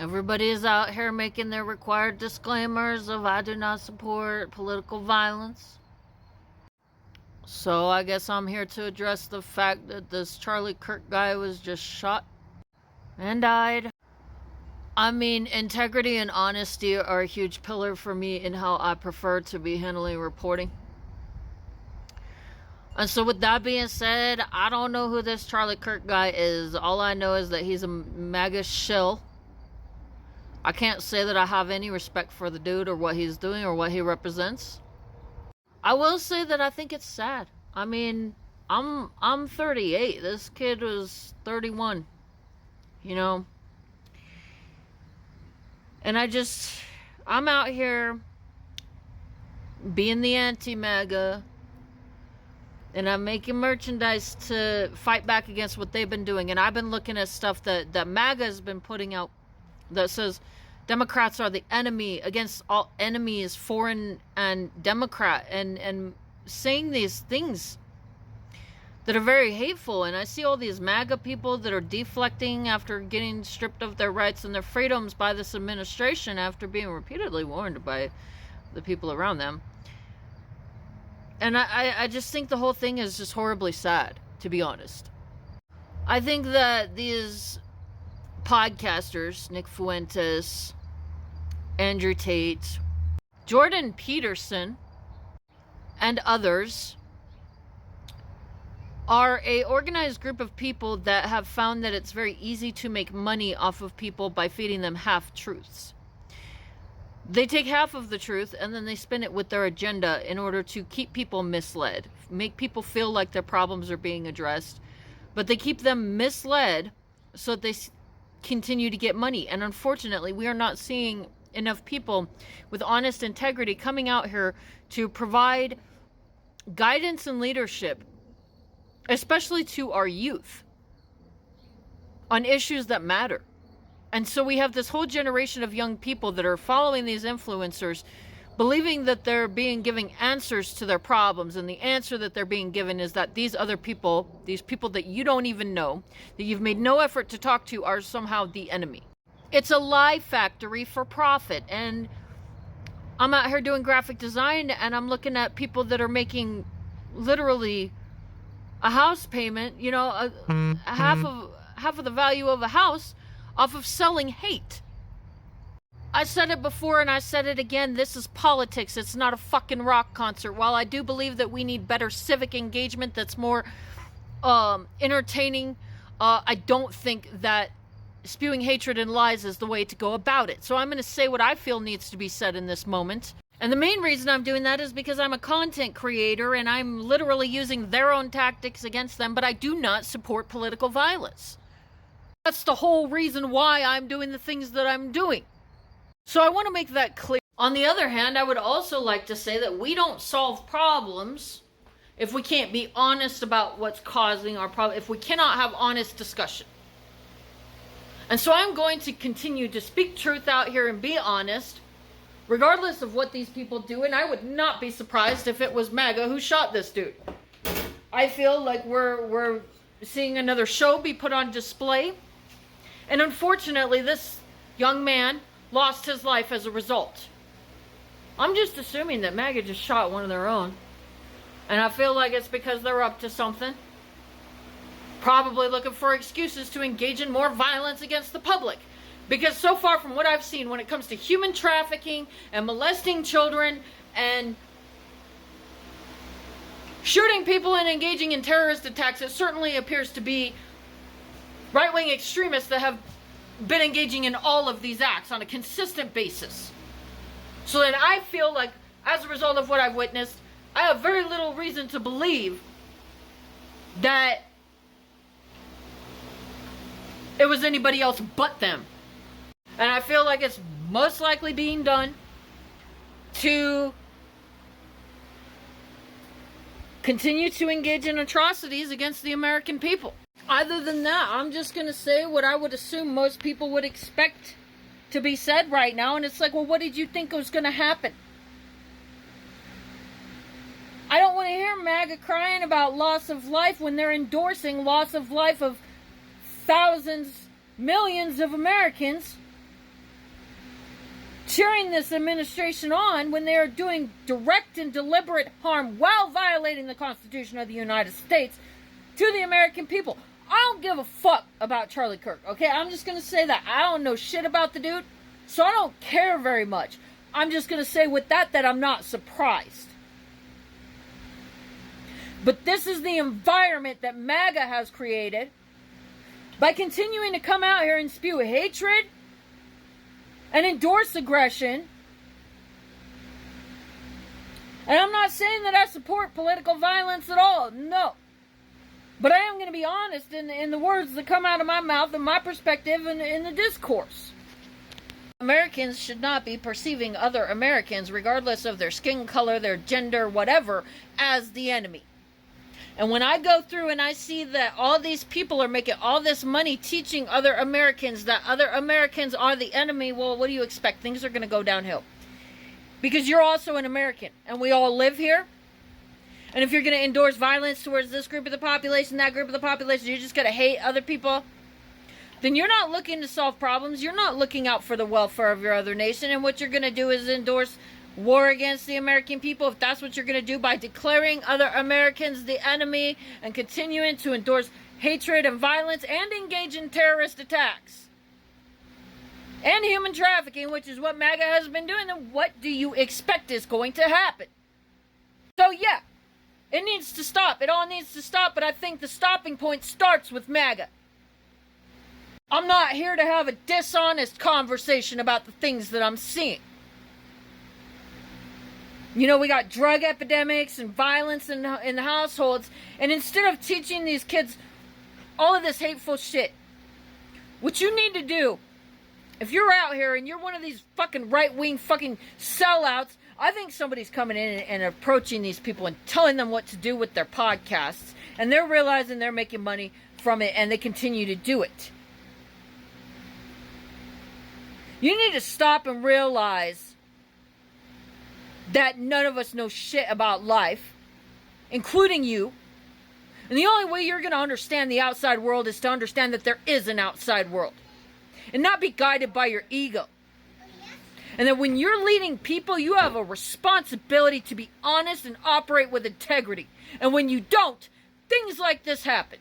Everybody is out here making their required disclaimers of I do not support political violence. So I guess I'm here to address the fact that this Charlie Kirk guy was just shot and died. I mean, integrity and honesty are a huge pillar for me in how I prefer to be handling reporting. And so with that being said, I don't know who this Charlie Kirk guy is. All I know is that he's a MAGA shill. I can't say that I have any respect for the dude or what he's doing or what he represents. I will say that I think it's sad. I mean, I'm 38. This kid was 31. You know? And I'm out here being the anti-MAGA, and I'm making merchandise to fight back against what they've been doing. And I've been looking at stuff that MAGA has been putting out that says Democrats are the enemy against all enemies, foreign and Democrat, and saying these things that are very hateful. And I see all these MAGA people that are deflecting after getting stripped of their rights and their freedoms by this administration after being repeatedly warned by the people around them. And I just think the whole thing is just horribly sad, to be honest. I think that these podcasters, Nick Fuentes, Andrew Tate, Jordan Peterson, and others are a organized group of people that have found that it's very easy to make money off of people by feeding them half-truths. They take half of the truth and then they spin it with their agenda in order to keep people misled, make people feel like their problems are being addressed, but they keep them misled so that they continue to get money. And unfortunately, we are not seeing enough people with honest integrity coming out here to provide guidance and leadership, especially to our youth, on issues that matter. And so we have this whole generation of young people that are following these influencers, believing that they're being given answers to their problems. And the answer that they're being given is that these other people, these people that you don't even know, that you've made no effort to talk to, are somehow the enemy. It's a lie factory for profit. And I'm out here doing graphic design, and I'm looking at people that are making literally a house payment, you know, half of the value of a house off of selling hate. I said it before and I said it again. This is politics. It's not a fucking rock concert. While I do believe that we need better civic engagement that's more entertaining, I don't think that spewing hatred and lies is the way to go about it. So I'm going to say what I feel needs to be said in this moment. And the main reason I'm doing that is because I'm a content creator and I'm literally using their own tactics against them, but I do not support political violence. That's the whole reason why I'm doing the things that I'm doing. So I want to make that clear. On the other hand, I would also like to say that we don't solve problems if we can't be honest about what's causing our problem, if we cannot have honest discussion. And so I'm going to continue to speak truth out here and be honest, regardless of what these people do. And I would not be surprised if it was MAGA who shot this dude. I feel like we're seeing another show be put on display. And unfortunately, this young man lost his life as a result. I'm just assuming that MAGA just shot one of their own. And I feel like it's because they're up to something. Probably looking for excuses to engage in more violence against the public. Because so far from what I've seen, when it comes to human trafficking and molesting children and shooting people and engaging in terrorist attacks, it certainly appears to be right-wing extremists that have been engaging in all of these acts on a consistent basis. So then I feel like, as a result of what I've witnessed, I have very little reason to believe that it was anybody else but them. And I feel like it's most likely being done to continue to engage in atrocities against the American people. Other than that, I'm just going to say what I would assume most people would expect to be said right now. And it's like, well, what did you think was going to happen? I don't want to hear MAGA crying about loss of life when they're endorsing loss of life of thousands, millions of Americans cheering this administration on when they are doing direct and deliberate harm while violating the Constitution of the United States to the American people. I don't give a fuck about Charlie Kirk, okay? I'm just going to say that. I don't know shit about the dude, so I don't care very much. I'm just going to say with that I'm not surprised. But this is the environment that MAGA has created by continuing to come out here and spew hatred and endorse aggression. And I'm not saying that I support political violence at all. No. But I am going to be honest in the words that come out of my mouth and my perspective in the discourse. Americans should not be perceiving other Americans, regardless of their skin color, their gender, whatever, as the enemy. And when I go through and I see that all these people are making all this money teaching other Americans that other Americans are the enemy, well, what do you expect? Things are going to go downhill. Because you're also an American, and we all live here. And if you're going to endorse violence towards this group of the population, that group of the population, you're just going to hate other people, then you're not looking to solve problems. You're not looking out for the welfare of your other nation. And what you're going to do is endorse war against the American people, if that's what you're going to do, by declaring other Americans the enemy and continuing to endorse hatred and violence and engage in terrorist attacks and human trafficking, which is what MAGA has been doing, then what do you expect is going to happen? So yeah, it needs to stop. It all needs to stop, but I think the stopping point starts with MAGA. I'm not here to have a dishonest conversation about the things that I'm seeing. You know, we got drug epidemics and violence in the households, and instead of teaching these kids all of this hateful shit, what you need to do, if you're out here and you're one of these fucking right-wing fucking sellouts, I think somebody's coming in and approaching these people and telling them what to do with their podcasts. And they're realizing they're making money from it, and they continue to do it. You need to stop and realize that none of us know shit about life, including you. And the only way you're going to understand the outside world is to understand that there is an outside world. And not be guided by your ego. And that when you're leading people, you have a responsibility to be honest and operate with integrity. And when you don't, things like this happen.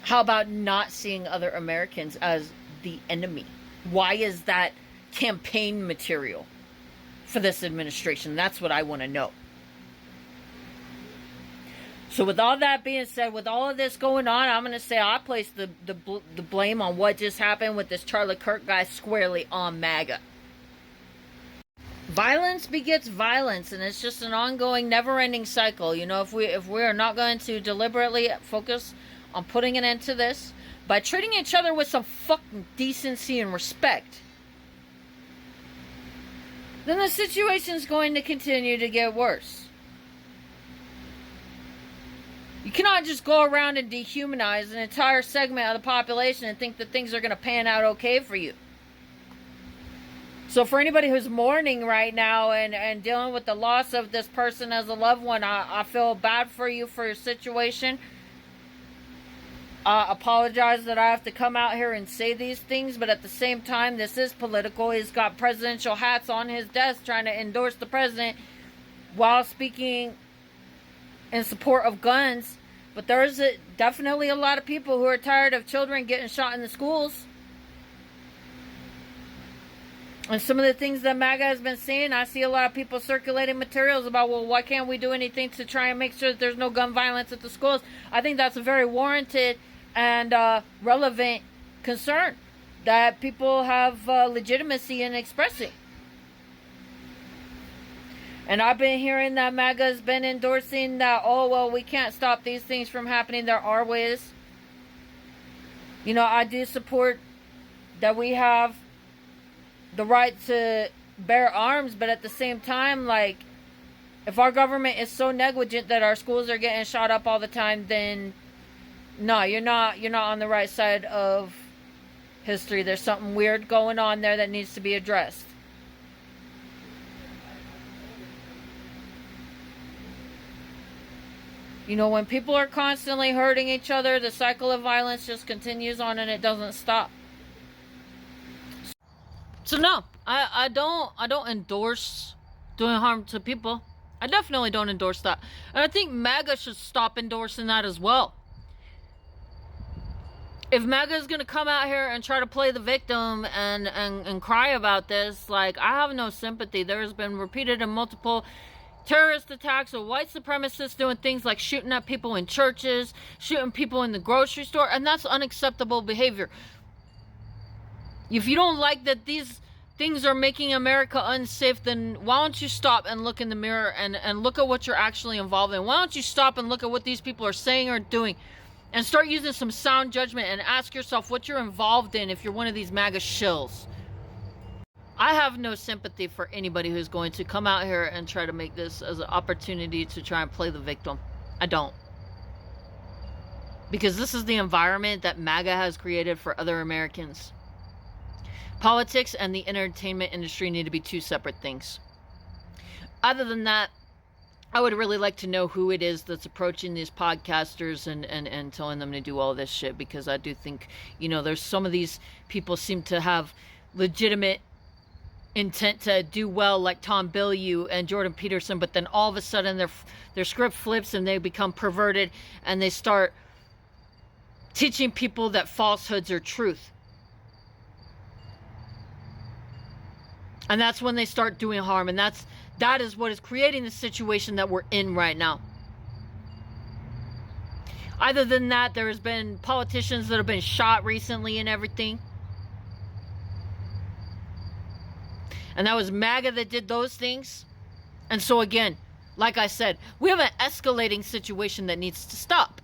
How about not seeing other Americans as the enemy? Why is that campaign material for this administration? That's what I want to know. So with all that being said, with all of this going on, I'm going to say I place the blame on what just happened with this Charlie Kirk guy squarely on MAGA. Violence begets violence, and it's just an ongoing, never-ending cycle. You know, if we are not going to deliberately focus on putting an end to this by treating each other with some fucking decency and respect, then the situation is going to continue to get worse. You cannot just go around and dehumanize an entire segment of the population and think that things are going to pan out okay for you. So for anybody who's mourning right now and dealing with the loss of this person as a loved one, I feel bad for you for your situation. Apologize that I have to come out here and say these things, but at the same time, this is political. He's got presidential hats on his desk trying to endorse the president while speaking in support of guns. But there's definitely a lot of people who are tired of children getting shot in the schools. And some of the things that MAGA has been saying, I see a lot of people circulating materials about, well, why can't we do anything to try and make sure that there's no gun violence at the schools? I think that's a very warranted and relevant concern that people have legitimacy in expressing. And I've been hearing that MAGA has been endorsing that, oh, well, we can't stop these things from happening. There are ways. You know, I do support that we have the right to bear arms, but at the same time, like, if our government is so negligent that our schools are getting shot up all the time, then no, you're not on the right side of history. There's something weird going on there that needs to be addressed. You know, when people are constantly hurting each other, the cycle of violence just continues on and it doesn't stop. So no, I don't endorse doing harm to people. I definitely don't endorse that. And I think MAGA should stop endorsing that as well. If MAGA is going to come out here and try to play the victim and cry about this, like, I have no sympathy. There has been repeated and multiple terrorist attacks of white supremacists doing things like shooting at people in churches, shooting people in the grocery store, and that's unacceptable behavior. If you don't like that these things are making America unsafe, then why don't you stop and look in the mirror and look at what you're actually involved in? Why don't you stop and look at what these people are saying or doing and start using some sound judgment and ask yourself what you're involved in if you're one of these MAGA shills. I have no sympathy for anybody who's going to come out here and try to make this as an opportunity to try and play the victim. I don't. Because this is the environment that MAGA has created for other Americans. Politics and the entertainment industry need to be two separate things. Other than that, I would really like to know who it is that's approaching these podcasters and telling them to do all this shit, because I do think, there's some of these people seem to have legitimate intent to do well, like Tom Bilyeu and Jordan Peterson, but then all of a sudden their script flips and they become perverted and they start teaching people that falsehoods are truth. And that's when they start doing harm, and that is what is creating the situation that we're in right now. Other than that, there has been politicians that have been shot recently and everything. And that was MAGA that did those things. And so again, like I said, we have an escalating situation that needs to stop.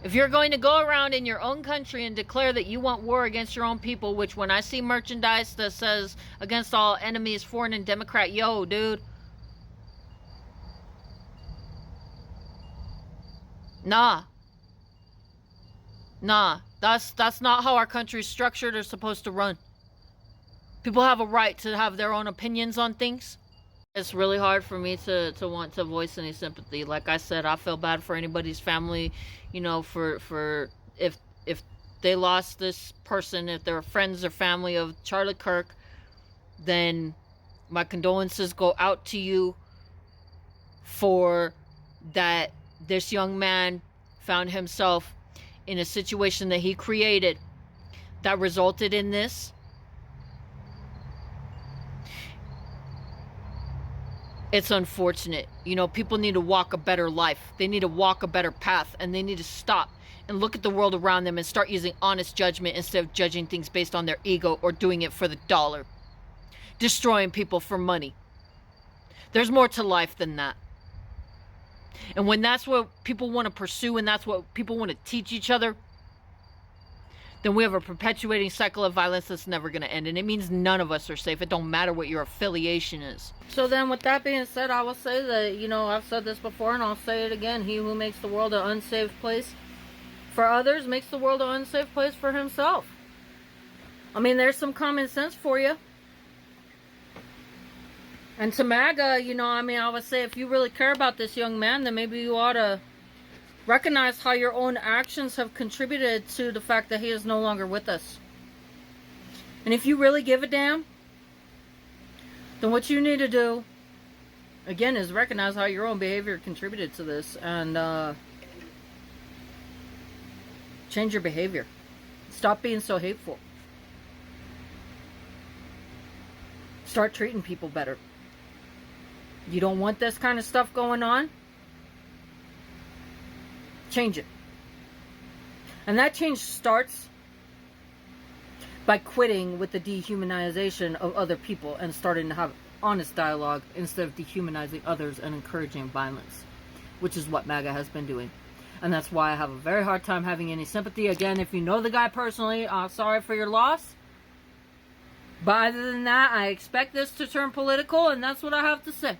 If you're going to go around in your own country and declare that you want war against your own people, which when I see merchandise that says against all enemies, foreign and Democrat, yo, dude. Nah. That's not how our country's structured or supposed to run. People have a right to have their own opinions on things. It's really hard for me to want to voice any sympathy. Like I said, I feel bad for anybody's family, for if they lost this person, if they're friends or family of Charlie Kirk, then my condolences go out to you for that. This young man found himself in a situation that he created that resulted in this. It's unfortunate. People need to walk a better life. They need to walk a better path, and they need to stop and look at the world around them and start using honest judgment instead of judging things based on their ego or doing it for the dollar. Destroying people for money. There's more to life than that. And when that's what people want to pursue and that's what people want to teach each other, then we have a perpetuating cycle of violence that's never going to end. And it means none of us are safe. It don't matter what your affiliation is. So then with that being said, I will say that, I've said this before and I'll say it again. He who makes the world an unsafe place for others makes the world an unsafe place for himself. I mean, there's some common sense for you. And to MAGA, I would say if you really care about this young man, then maybe you ought to recognize how your own actions have contributed to the fact that he is no longer with us. And if you really give a damn, then what you need to do, again, is recognize how your own behavior contributed to this and change your behavior. Stop being so hateful. Start treating people better. You don't want this kind of stuff going on? Change it. And that change starts by quitting with the dehumanization of other people and starting to have honest dialogue instead of dehumanizing others and encouraging violence, which is what MAGA has been doing. And that's why I have a very hard time having any sympathy. Again, if you know the guy personally, sorry for your loss. But other than that, I expect this to turn political, and that's what I have to say.